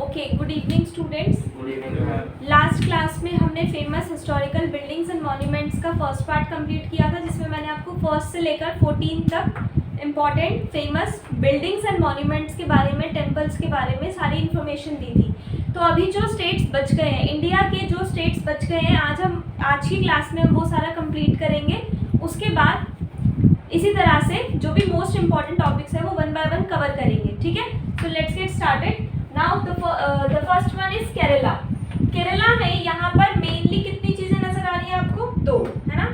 Okay, good evening students. Good evening. Last class में हमने famous historical buildings and monuments का first part complete किया था, जिसमें मैंने आपको फर्स्ट से लेकर 14 तक important famous buildings and monuments के बारे में, टेम्पल्स के बारे में सारी इन्फॉर्मेशन दी थी। तो अभी जो स्टेट्स बच गए हैं, इंडिया के जो स्टेट्स बच गए हैं, आज की क्लास में हम वो सारा कंप्लीट करेंगे। उसके बाद इसी तरह से जो भी मोस्ट इंपॉर्टेंट टॉपिक्स है वो वन बाय वन कवर करेंगे, ठीक है। So let's get started. Now the first one is Kerala. Kerala में यहाँ पर मेनली कितनी चीज़ें नजर आ रही है आपको? दो, है ना।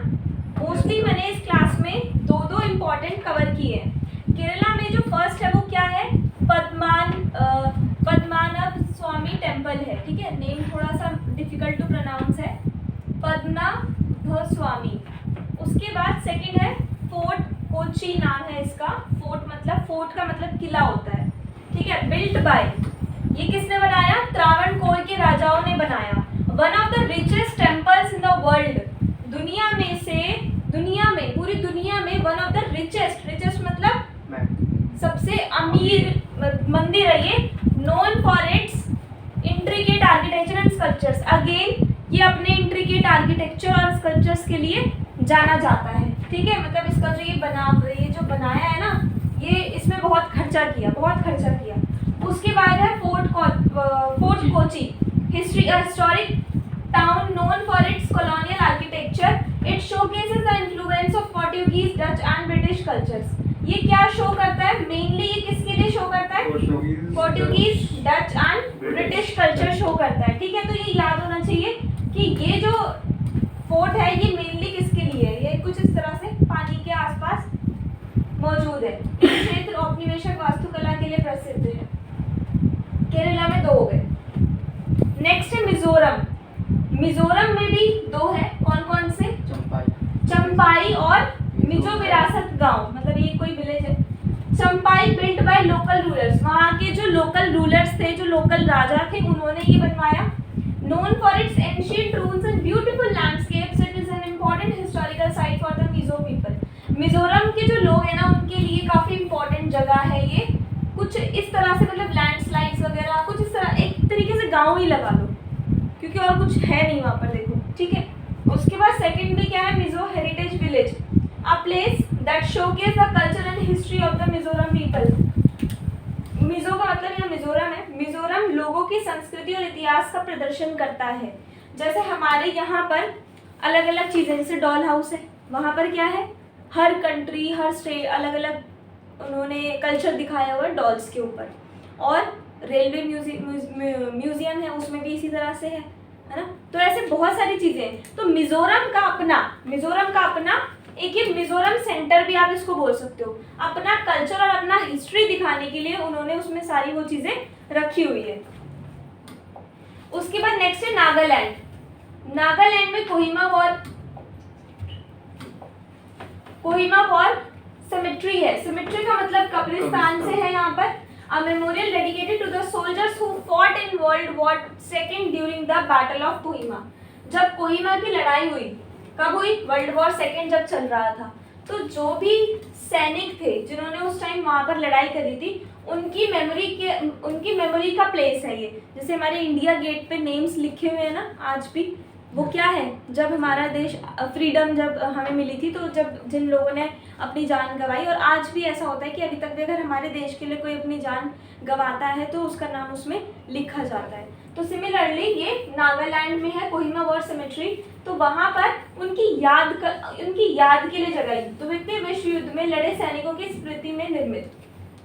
मोस्टली मैंने इस क्लास में दो इम्पॉर्टेंट कवर किए हैं। केरला में जो फर्स्ट है वो क्या है? पद्मनाभ स्वामी टेम्पल है, ठीक है। नेम थोड़ा सा डिफिकल्ट टू प्रोनाउंस है, पद्मनाभ स्वामी। उसके बाद सेकंड है फोर्ट कोची, नाम है इसका। फोर्ट का मतलब किला होता है, ठीक है। बिल्ट बाय, ये किसने बनाया? त्रावणकोर के राजाओं ने बनाया। One of the richest temples in the world, पूरी दुनिया में वन ऑफ द रिचेस्ट मतलब सबसे अमीर मंदिर है ये। Known for it's intricate architecture and sculptures. Again ये अपने इंट्रिकेट आर्किटेक्चर और स्कल्पचर्स के लिए जाना जाता है, ठीक है। मतलब इसका जो ये जो बनाया है ना, ये इसमें बहुत खर्चा किया। उसके बाद है fort Kochi, historic town known for it's colonial architecture. It showcases the influence of Portuguese, Dutch and British cultures. ये क्या शो करता है? मेनली ये किसके लिए शो करता है? Portuguese, Dutch and British culture show करता है, ठीक है। तो ये याद होना चाहिए कि ये जो फोर्ट है ये मेनली किसके लिए है। ये कुछ इस तरह से पानी के आसपास मौजूद है। ये क्षेत्र औपनिवेशिक वास्तुकला के लिए प्रसिद्ध है। केरला में दो हो गए। नेक्स्ट है मिजोरम। मिजोरम में भी दो है। कौन कौन से? चंपाई और मिजो विरासत गांव, मतलब ये कोई विलेज है। Champai built by local rulers, वहाँ के जो लोकल रूलर्स थे, जो लोकल राजा थे, उन्होंने ये बनवाया। Known for it's ancient रून्स and beautiful landscapes, it is an important historical site for the Mizo people. Mizoram के जो लोग हैं ना, उनके लिए काफी इंपॉर्टेंट जगह है ये। कुछ इस तरह से, मतलब लैंडस्लाइड्स वगैरह कुछ इस तरह, एक तरीके से गाँव ही लगा लो, क्योंकि और कुछ है नहीं वहाँ पर, देखो, ठीक है। उसके बाद सेकंड में क्या है? Mizo heritage village, a place that showcase the culture and history of the Mizoram people. Mizo का मतलब यहाँ मिजोरम है। मिजोरम लोगों की संस्कृति और इतिहास का प्रदर्शन करता है। जैसे हमारे यहाँ पर अलग अलग चीज़ें, जैसे डॉल हाउस है, वहाँ पर क्या है? हर कंट्री, हर स्टेट अलग अलग उन्होंने कल्चर दिखाया हुआ है डॉल्स के ऊपर। और रेलवे म्यूजियम है, उसमें भी इसी तरह से है ना। तो ऐसे बहुत सारी चीज़ें हैं। तो मिजोरम का अपना एक ये मिजोरम सेंटर भी आप इसको बोल सकते हो। अपना कल्चर और अपना हिस्ट्री दिखाने के लिए उन्होंने उसमें सारी वो चीज़ें रखी हुई है। उसके बाद नेक्स्ट है नागालैंड। नागालैंड में कोहिमा वॉर सेमेट्री है। सेमेट्री का मतलब कब्रिस्तान से है यहाँ पर। A memorial dedicated to the soldiers who fought in World War II during the Battle of Kohima। जब कोहिमा की लड़ाई हुई, कब हुई? वर्ल्ड वॉर सेकेंड जब चल रहा था, तो जो भी सैनिक थे जिन्होंने उस टाइम वहाँ पर लड़ाई करी थी, उनकी मेमोरी का प्लेस है ये। जैसे हमारे इंडिया गेट पे नेम्स लिखे हुए हैं ना आज भी, वो क्या है? जब हमारा देश फ्रीडम जब हमें मिली थी, तो जब जिन लोगों ने अपनी जान गंवाई, और आज भी ऐसा होता है कि अभी तक भी अगर हमारे देश के लिए कोई अपनी जान गंवाता है तो उसका नाम उसमें लिखा जाता है। तो सिमिलरली ये नागालैंड में है कोहिमा वॉर सेमेट्री। तो वहाँ पर उनकी याद के लिए जगह, तो द्वितीय विश्व युद्ध में लड़े सैनिकों की स्मृति में निर्मित,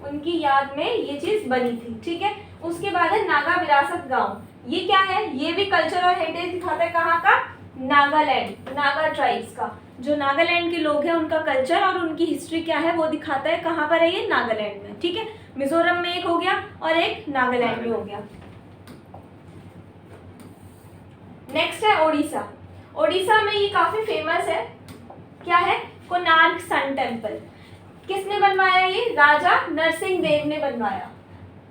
उनकी याद में ये चीज़ बनी थी, ठीक है। उसके बाद है नागा विरासत गाँव। ये क्या है? ये भी कल्चर और हेरिटेज दिखाता है। कहाँ का? नागालैंड, नागा ट्राइब्स का। जो नागालैंड के लोग हैं उनका कल्चर और उनकी हिस्ट्री क्या है वो दिखाता है। कहाँ पर है ये? नागालैंड में, ठीक है। मिजोरम में एक हो गया और एक नागालैंड में हो गया। नेक्स्ट है ओडिशा। ओडिशा में ये काफी फेमस है। क्या है? Konark sun temple. किसने बनवाया ये? राजा नरसिंह देव ने बनवाया।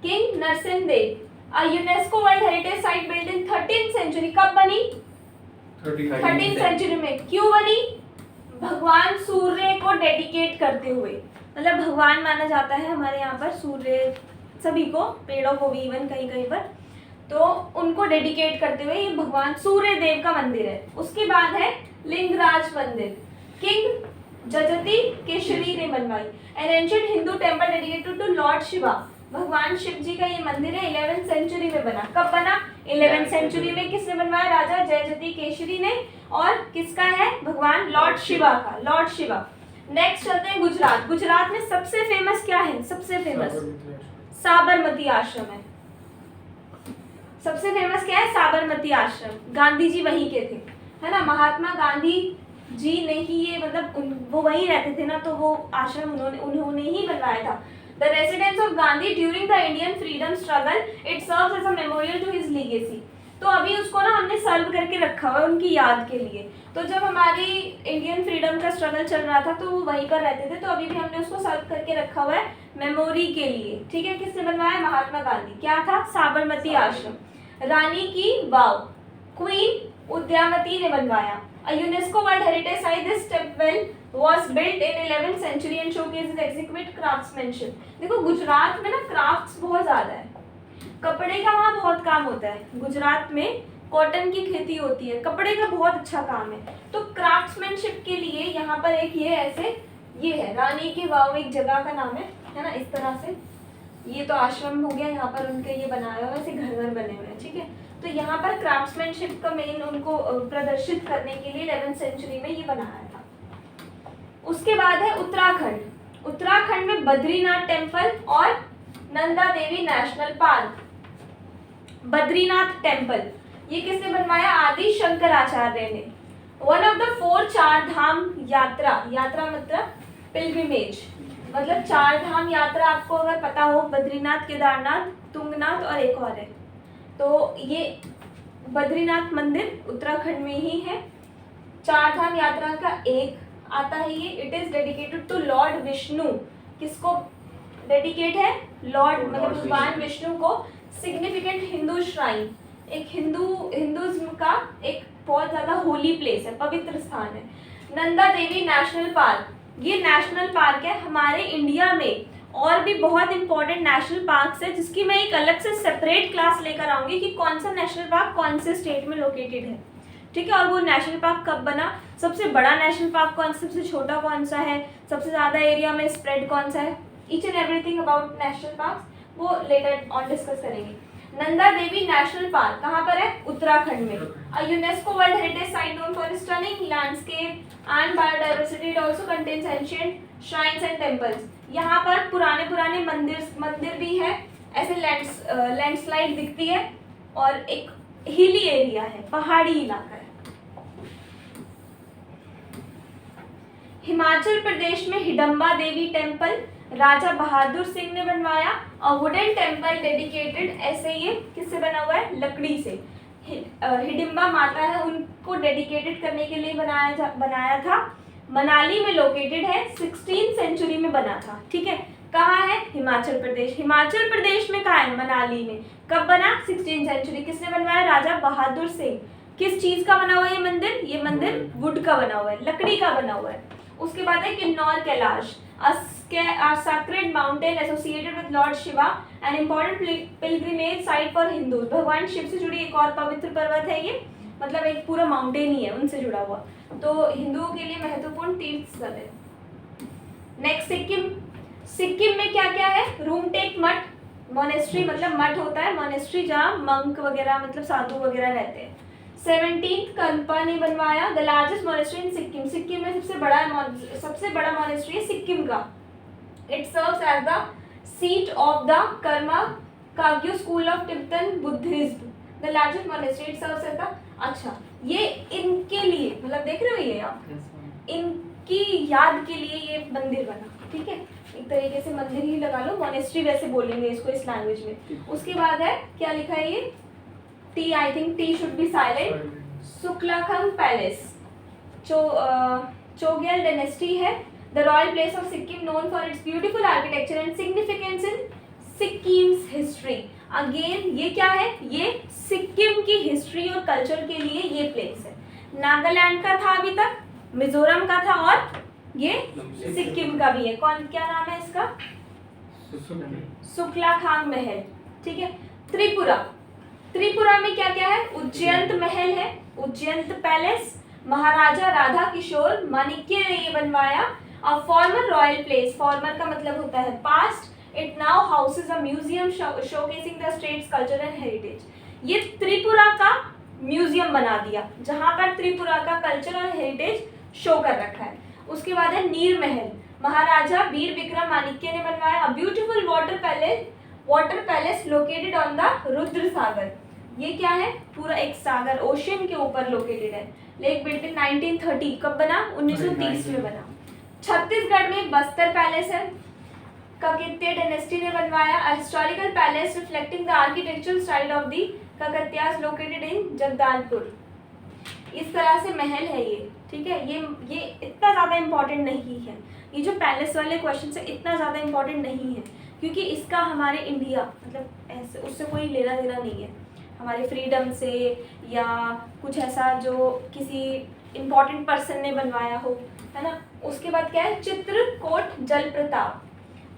King Narasimha Deva. UNESCO world heritage site build in 13th century. कब बनी? 13th सेंचुरी में। क्यों बनी? भगवान सूर्य को डेडिकेट करते हुए, मतलब भगवान माना जाता है हमारे यहाँ पर सूर्य, सभी को, पेड़ों को भी, इवन कहीं कहीं पर। तो उनको डेडिकेट करते हुए ये भगवान सूर्य देव का मंदिर है। उसके बाद है लिंगराज मंदिर, किंग जजति केशरी ने बनवाई। An ancient Hindu temple dedicated to lord Shiva, भगवान शिव जी का ये मंदिर है, 11th सेंचुरी में बना। कब बना? 11th सेंचुरी में। किसने बनवाया? राजा जयजति केशरी ने। और किसका है? भगवान लॉर्ड शिवा का, लॉर्ड शिवा। नेक्स्ट चलते हैं गुजरात। गुजरात में सबसे फेमस क्या है? सबसे फेमस साबरमती आश्रम है। सबसे फेमस क्या है? साबरमती आश्रम। गांधी जी वहीं के थे, है ना। महात्मा गांधी जी ने ही ये मतलब वो वहीं रहते थे ना, तो वो आश्रम उन्होंने ही बनवाया था। The residence of Gandhi during the Indian freedom struggle, it serves as a memorial to his legacy. तो अभी उसको ना हमने सर्व करके रखा हुआ है उनकी याद के लिए। तो जब हमारी इंडियन फ्रीडम का स्ट्रगल चल रहा था तो वो वहीं पर रहते थे, तो अभी भी हमने उसको सर्व करके रखा हुआ है मेमोरी के लिए, ठीक है। किसने बनवाया? महात्मा गांधी। क्या था? साबरमती आश्रम। रानी की वाव, क्वीन उद्यामती ने बनवाया। A UNESCO World Heritage Site, this stepwell was built in 11th century and showcases exquisite craftsmanship। देखो गुजरात में ना क्राफ्ट्स बहुत ज़्यादा है, कपड़े का वहाँ बहुत काम होता है। गुजरात में कॉटन की खेती होती है, कपड़े का बहुत अच्छा काम है। तो क्राफ्ट्समैनशिप के लिए यहाँ पर एक ये ऐसे ये है रानी की वाव, एक जगह का नाम है ना। इस तरह से ये तो आश्रम हो गया, यहाँ पर उनके ये बनाया हुआ, ऐसे घर घर बने हुए हैं, ठीक है। तो यहाँ पर क्राफ्ट्समैनशिप का मेन उनको प्रदर्शित करने के लिए 11th सेंचुरी में ये बनाया था। उसके बाद है उत्तराखंड। उत्तराखंड में बद्रीनाथ टेम्पल और Nanda Devi national park. Badrinath temple ये किसने बनवाया? आदि शंकराचार्य ने। वन ऑफ द 4 चार धाम यात्रा, यात्रा मतलब पिलग्रिमेज, मतलब 4 धाम यात्रा आपको अगर पता हो, बद्रीनाथ, केदारनाथ, तुंगनाथ और एक और है। तो ये बद्रीनाथ मंदिर उत्तराखंड में ही है। 4 धाम यात्रा का एक आता है ये। It is dedicated to lord Vishnu. किसको डेडिकेट है? लॉर्ड मतलब भगवान विष्णु को। सिग्निफिकेंट हिंदू श्राइन, एक हिंदुज्म का एक बहुत ज्यादा होली प्लेस है, पवित्र स्थान है। नंदा देवी नेशनल पार्क, ये नेशनल पार्क है। हमारे इंडिया में और भी बहुत इंपॉर्टेंट नेशनल पार्क्स है, जिसकी मैं एक अलग से सेपरेट क्लास लेकर आऊंगी कि कौन सा नेशनल पार्क कौन से स्टेट में लोकेटेड है, ठीक है। और वो नेशनल पार्क कब बना, सबसे बड़ा नेशनल पार्क कौन सा, सबसे छोटा कौन सा है, सबसे ज़्यादा एरिया में स्प्रेड कौन सा है, each and everything about national park वो लेटर ऑन डिस्कस करेंगे। नंदा देवी नेशनल पार्क कहाँ पर है? उत्तराखंड में। अ UNESCO world heritage site known for stunning landscape and biodiversity, it also contains ancient shrines and temples. यहाँ पर पुराने मंदिर भी है, ऐसे लैंडस्लाइड दिखती है और एक हिली एरिया है, पहाड़ी इलाका है। हिमाचल प्रदेश में हिडम्बा देवी टेम्पल राजा बहादुर सिंह ने बनवाया। और वुडन टेम्पल डेडिकेटेड, ऐसे ये किससे बना हुआ है? लकड़ी से। हिडिम्बा माता है, उनको डेडिकेटेड करने के लिए बनाया था। मनाली में लोकेटेड है, 16th सेंचुरी में बना था, ठीक है। कहाँ है? हिमाचल प्रदेश। हिमाचल प्रदेश में कहाँ है? मनाली में। कब बना? 16th century. किसने बनवाया? राजा बहादुर सिंह। किस चीज का बना हुआ है ये मंदिर? ये मंदिर वुड का बना हुआ है, लकड़ी का बना हुआ है। उसके बाद है Kinnaur Kailash, a sacred mountain associated with Lord Shiva, an important pilgrimage site for Hindus। भगवान शिव से जुड़ी एक और पवित्र पर्वत है ये, मतलब एक पूरा माउंटेन ही है उनसे जुड़ा हुआ, तो हिंदुओं के लिए महत्वपूर्ण तीर्थ स्थल है। नेक्स्ट सिक्किम। सिक्किम में क्या क्या है? रूमटेक मठ, मोनेस्ट्री मतलब मठ होता है, मोनेस्ट्री जहाँ मंक वगैरह मतलब साधु वगैरह रहते हैं। 17th कल्पा ने बनवाया the largest monastery in Sikkim. Sikkim में सबसे बड़ा मोनेस्ट्री है सिक्किम का। It serves as the seat of the Karma Kagyu school of Tibetan Buddhism. The largest monastery it serves as the, अच्छा ये इनके लिए मतलब देख रहे हो ये आप, इनकी याद के लिए ये मंदिर बना, ठीक है। एक तरीके से मंदिर ही लगा लो, मोनेस्ट्री वैसे बोलेंगे इसको इस लैंग्वेज में। उसके बाद है क्या लिखा है ये? T, I think T should be silent। Tsuklakhang palace, Chogyal dynasty है। The royal place of Sikkim known for its beautiful architecture and significance in Sikkim's history. Again ये क्या है? ये सिक्किम की हिस्ट्री और कल्चर के लिए ये प्लेस है। नागालैंड का था अभी तक, मिजोरम का था और ये सिक्किम का भी है। कौन, क्या नाम है इसका? सुक्लाखांग महल, ठीक है। त्रिपुरा, त्रिपुरा में क्या क्या है? उज्जैन महल है, उज्जैन पैलेस, महाराजा राधा किशोर माणिक्य ने ये बनवाया। A former royal place, farmer का मतलब होता है past, it now houses a museum showcasing the states culture and heritage. ये त्रिपुरा का म्यूजियम बना दिया जहां पर त्रिपुरा का कल्चर और हेरिटेज शो कर रखा है। उसके बाद है नीर महल, महाराजा वीर विक्रम माणिक्य ने बनवाया। A beautiful water palace located on the Rudra Sagar. ये क्या है? पूरा एक सागर ओशियन के ऊपर लोकेटेड है। लेक बिल्ट इन 1930, कब बना? 1930 में बना। छत्तीसगढ़ में बस्तर पैलेस है, काकतीय डायनेस्टी ने बनवाया। A historical palace reflecting the architectural style of the Kakatiyas located in Jagdalpur. इस तरह से महल है ये, ठीक है। ये इतना ज़्यादा इम्पोर्टेंट नहीं है, ये जो पैलेस वाले क्वेश्चन है इतना ज़्यादा इम्पोर्टेंट नहीं है, क्योंकि इसका हमारे इंडिया मतलब ऐसे उससे कोई लेना देना नहीं है, हमारे फ्रीडम से या कुछ ऐसा जो किसी इम्पोर्टेंट पर्सन ने बनवाया हो, है ना। उसके बाद क्या है? चित्रकूट जलप्रपात,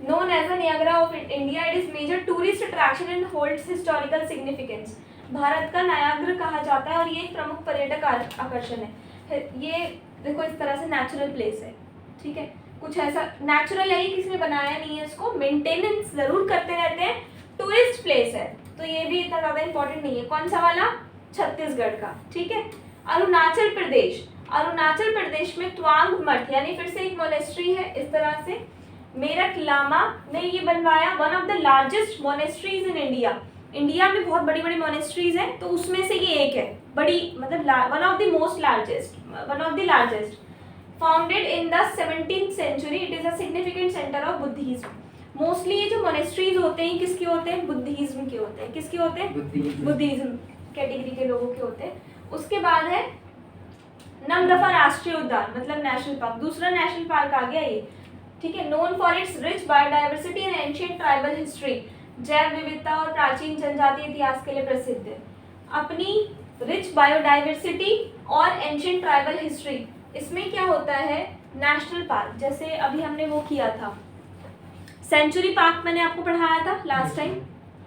known as the Niagara of India, it is major tourist attraction and holds historical significance। Bharat का नायाग्रा कहा जाता है और ये एक प्रमुख पर्यटक आकर्षण है। ये देखो इस तरह से नेचुरल प्लेस है, ठीक है। कुछ ऐसा नेचुरल है, ये किसी ने बनाया नहीं है, इसको मेंटेनेंस जरूर करते रहते हैं। टूरिस्ट प्लेस है तो ये भी इतना ज़्यादा इंपॉर्टेंट नहीं है। कौन सा वाला? छत्तीसगढ़ का, ठीक है। अरुणाचल प्रदेश, अरुणाचल प्रदेश में त्वांग मठ यानी फिर से एक मोनेस्ट्री है इस तरह से। मेरठ लामा ने ये बनवाया। One of the largest monasteries in India, India में बहुत बड़ी बड़ी मोनेस्ट्रीज हैं तो उसमें से ये एक है, बड़ी मतलब one of the most largest, one of the largest. Founded in the 17th century, it is a significant centre of Buddhism. Mostly ये जो मोनेस्ट्रीज होते हैं किसके होते हैं? बुद्धिज्म के होते हैं। किसके होते हैं? बुद्धिज्म कैटेगरी के लोगों के होते हैं। उसके बाद है नमदफा राष्ट्रीय उद्यान मतलब नेशनल पार्क, दूसरा नेशनल पार्क आ गया ये, ठीक है। Known for it's rich biodiversity and ancient tribal history, जैव विविधता और प्राचीन जनजातीय इतिहास के लिए प्रसिद्ध है। अपनी रिच बायोडाइवर्सिटी और एंशिएंट ट्राइबल हिस्ट्री, इसमें क्या होता है? नेशनल पार्क, जैसे अभी हमने वो किया था सेंचुरी पार्क, मैंने आपको पढ़ाया था लास्ट टाइम,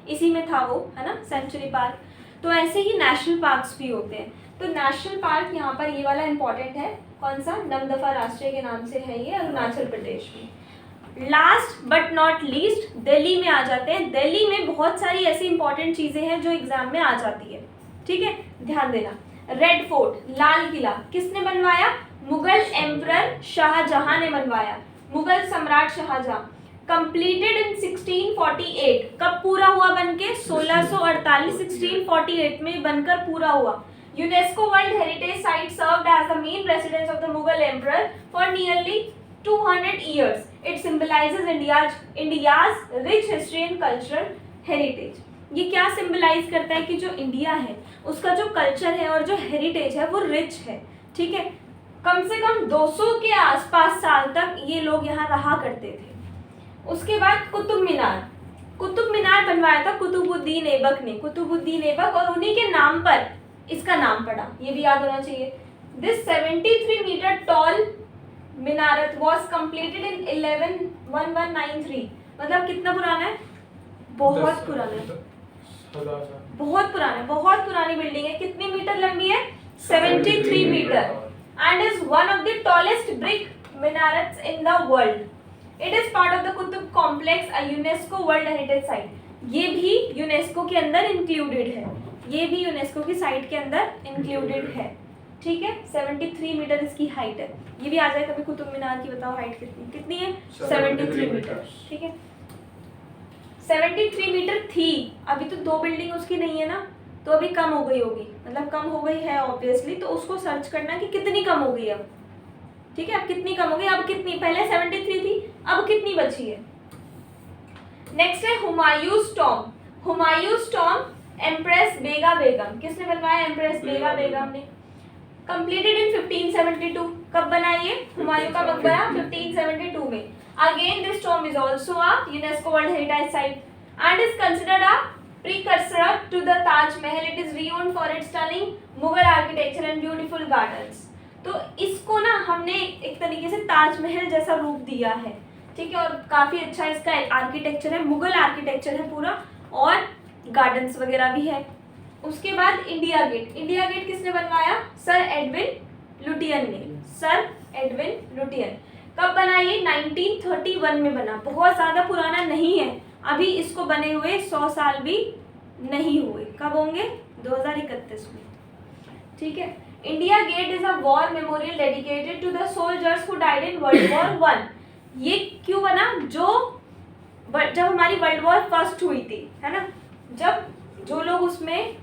इसी में था वो, है ना, सेंचुरी पार्क। तो ऐसे ही नेशनल पार्क्स भी होते हैं। तो नेशनल पार्क यहाँ पर ये वाला इंपॉर्टेंट है, कौन सा? नमदफा राष्ट्रीय के नाम से है ये, अरुणाचल प्रदेश में। Last but not least Delhi में आ जाते हैं। दिल्ली में बहुत सारी ऐसी इंपॉर्टेंट चीज़ें हैं जो एग्जाम में आ जाती है, ठीक है, ध्यान देना। रेड फोर्ट, लाल किला, किसने बनवाया? मुगल एम्परर शाहजहां ने बनवाया, मुगल सम्राट शाहजहां। कंप्लीटेड इन 1648, कब पूरा हुआ बनके? 1648, 1648 में बनकर पूरा हुआ। UNESCO world heritage site served as the main residence of the Mughal emperor for nearly 200 years. It symbolizes India's rich history and cultural heritage. ये क्या सिंबलाइज करता है? कि जो इंडिया है उसका जो कल्चर है और जो हेरिटेज है वो रिच है, ठीक है। कम से कम 200 के आसपास साल तक ये लोग यहाँ रहा करते थे। उसके बाद कुतुब मीनार, कुतुब मीनार बनवाया था कुतुबुद्दीन ऐबक ने, कुतुबुद्दीन ऐबक, और उन्हीं के नाम पर इसका नाम पड़ा, ये भी याद होना चाहिए। This 73 metre tall minaret was completed in 1193, मतलब कितना पुराना है? बहुत पुराना है, बहुत पुराना है, बहुत पुरानी बिल्डिंग है। कितनी मीटर लंबी है? 73 metre and is one of the tallest brick minarets in the world. It is part of the Qutub complex, a UNESCO world heritage site. ये भी यूनेस्को के अंदर इंक्लूडेड है, ये भी यूनेस्को की साइट के अंदर इंक्लूडेड है, ठीक है। 73 मीटर इसकी हाइट है। ये भी आ जाए कभी कुतुब मीनार की, बताओ हाइट कितनी कितनी है? 73 मीटर, ठीक है। 73 मीटर थी, अभी तो 2 बिल्डिंग उसकी नहीं है ना, तो अभी कम हो गई होगी, मतलब कम हो गई है ऑब्वियसली, तो उसको सर्च करना कि कितनी कम हो गई अब, ठीक है। अब कितनी कम हो गई, अब कितनी? पहले 73 थी, अब कितनी बची है? नेक्स्ट है Humayun's tomb. Humayun's tomb empress Bega Begum, किसने बनवाया? एम्प्रेस बेगा बेगम ने। कंप्लीटेड इन 1572, कब बना ये हुमायूं का मकबरा? 1572 में। Again this tomb is also a UNESCO world heritage site and is considered a precursor to the Taj Mahal. It is renowned for its stunning Mughal architecture and beautiful gardens. तो इसको ना हमने एक तरीके से ताजमहल जैसा रूप दिया है, ठीक है, और काफ़ी अच्छा इसका आर्किटेक्चर है, मुगल आर्किटेक्चर है पूरा, और गार्डन्स वगैरह भी है, उसके बाद इंडिया गेट। इंडिया गेट किसने बनवाया? सर एडविन लुटियन ने। Sir Edwin Lutyens. कब बना ये? 1931 में बना। बहुत ज़्यादा पुराना नहीं है, अभी इसको बने हुए 100 साल भी नहीं हुए। कब होंगे? 2031 में। ठीक है। India gate is a war memorial dedicated to the soldiers who died in world war 1। ये क्यों बना? जब हमारी वर्ल्ड वॉर फर्स्ट हुई थी, है ना, जब जो लोग उसमें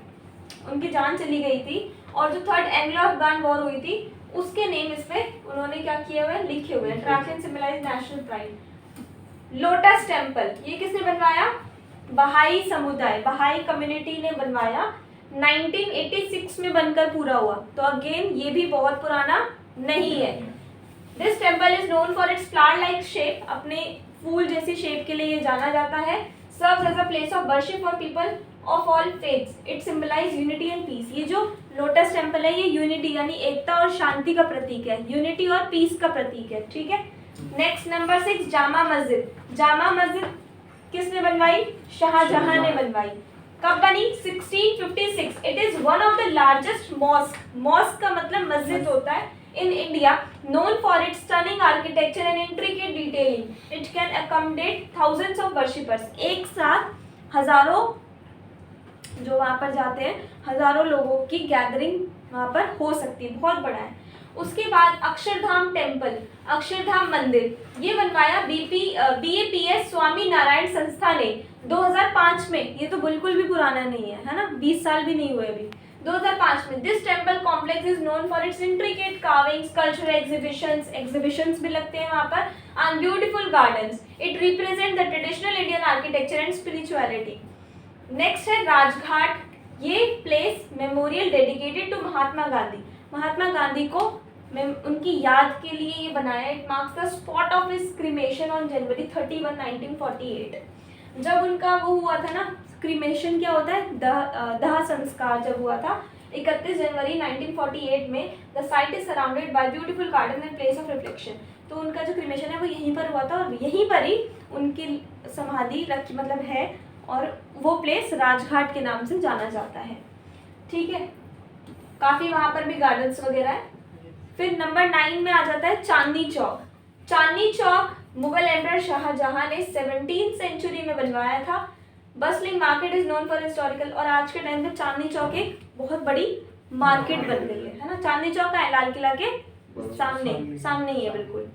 उनकी जान चली गई थी, और जो थर्ड एंग्लो अफगान वॉर हुई थी, उसके नेम इस पे उन्होंने क्या किए हुए? लिखे हुए हैं। Traction symbolize national pride. Lotus temple, ये किसने बनवाया? बहाई समुदाय, बहाई कम्युनिटी ने बनवाया। 1986 में बनकर पूरा हुआ, तो अगेन ये भी बहुत पुराना नहीं है। This temple is known for it's flower like shape, अपने फूल जैसी शेप के लिए ये जाना जाता है। Serves as a place of worship for people of all faiths. It symbolize unity and peace. ये जो लोटस टेम्पल है, ये यूनिटी यानी एकता और शांति का प्रतीक है, यूनिटी और पीस का प्रतीक है। ठीक है। Next number 6, Jama Masjid. जामा मस्जिद किसने बनवाई? शाहजहां ने बनवाई। कब बनी? 1656। It is one of the largest mosque. Mosque का मतलब मस्जिद होता है। In India, known for its stunning architecture and intricate detailing, it can accommodate thousands of worshippers. एक साथ हजारों जो वहाँ पर जाते हैं, हजारों लोगों की गैदरिंग वहाँ पर हो सकती है, बहुत बड़ा है। उसके बाद अक्षरधाम टेम्पल, अक्षरधाम मंदिर, ये बनवाया BAPS स्वामी नारायण संस्था ने 2005 में। ये तो बिल्कुल भी पुराना नहीं है ना, 20 साल भी नहीं हुए अभी। 2005 में। This temple complex is known for it's intricate carvings, cultural exhibitions भी लगते हैं वहाँ पर, and beautiful gardens. It represent the traditional Indian architecture and spirituality. Next है राजघाट। ये place memorial dedicated to Mahatma Gandhi. Mahatma Gandhi को उनकी याद के लिए ये बनाया। It marks the spot of his cremation on January 31, 1948। जब उनका वो हुआ था ना, क्रीमेशन क्या होता है? दाह संस्कार जब हुआ था 31 जनवरी 1948 में। The site is surrounded by beautiful garden and place of reflection. तो उनका जो क्रीमेशन है वो यहीं पर हुआ था, और यहीं पर ही उनकी समाधि मतलब है, और वो प्लेस राजघाट के नाम से जाना जाता है। ठीक है। काफ़ी वहाँ पर भी गार्डन्स वगैरह है। फिर नंबर 9 में आ जाता है चांदनी चौक। चांदनी चौक मुगल एम्परर शाहजहां ने 17th सेंचुरी में बनवाया था। Bustling market is known for historical, और आज के टाइम पे चांदनी चौक एक बहुत बड़ी मार्केट बन गई है ना। चांदनी चौक है लाल किला के सामने ही है बिल्कुल।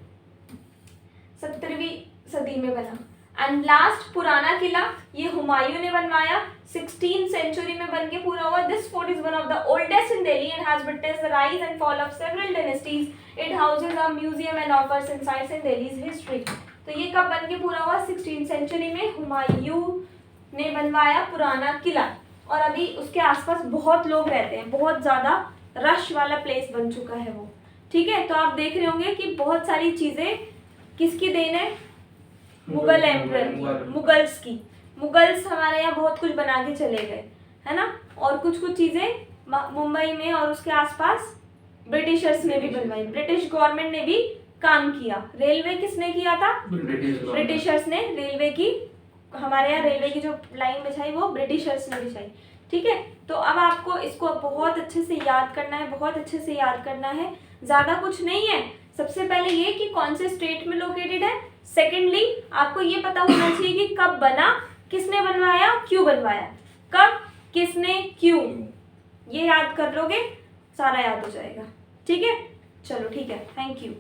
17वीं सदी में बना। एंड लास्ट पुराना किला, ये हुमायूं ने बनवाया। 16th सेंचुरी में बन के पूरा हुआ। This fort is one of the oldest in Delhi and has witnessed the rise and fall of several dynasties. It houses a museum and offers insights in Delhi's history. तो ये कब बन के पूरा हुआ? 16th सेंचुरी में हुमायूं ने बनवाया पुराना किला, और अभी उसके आसपास बहुत लोग रहते हैं, बहुत ज़्यादा रश वाला प्लेस बन चुका है वो। ठीक है। तो आप देख रहे होंगे कि बहुत सारी चीज़ें किसकी देन है? मुगल एम्परर की, मुगल्स की। मुगल्स हमारे यहाँ बहुत कुछ बना के चले गए, है ना, और कुछ चीज़ें मुंबई में और उसके आसपास ब्रिटिशर्स ने भी बनवाई। ब्रिटिश गवर्नमेंट ने भी काम किया। रेलवे किसने किया था? ब्रिटिशर्स ने रेलवे की, हमारे यहाँ रेलवे की जो लाइन बिछाई वो ब्रिटिशर्स ने बिछाई। ठीक है। तो अब आपको इसको बहुत अच्छे से याद करना है, बहुत अच्छे से याद करना है। ज़्यादा कुछ नहीं है। सबसे पहले ये कि कौन से स्टेट में लोकेटेड है। सेकेंडली आपको ये पता होना चाहिए कि कब बना, किसने बनवाया, क्यों बनवाया, कब, किसने, क्यों। ये याद कर लोगे, सारा याद हो जाएगा। ठीक है। चलो ठीक है, थैंक यू।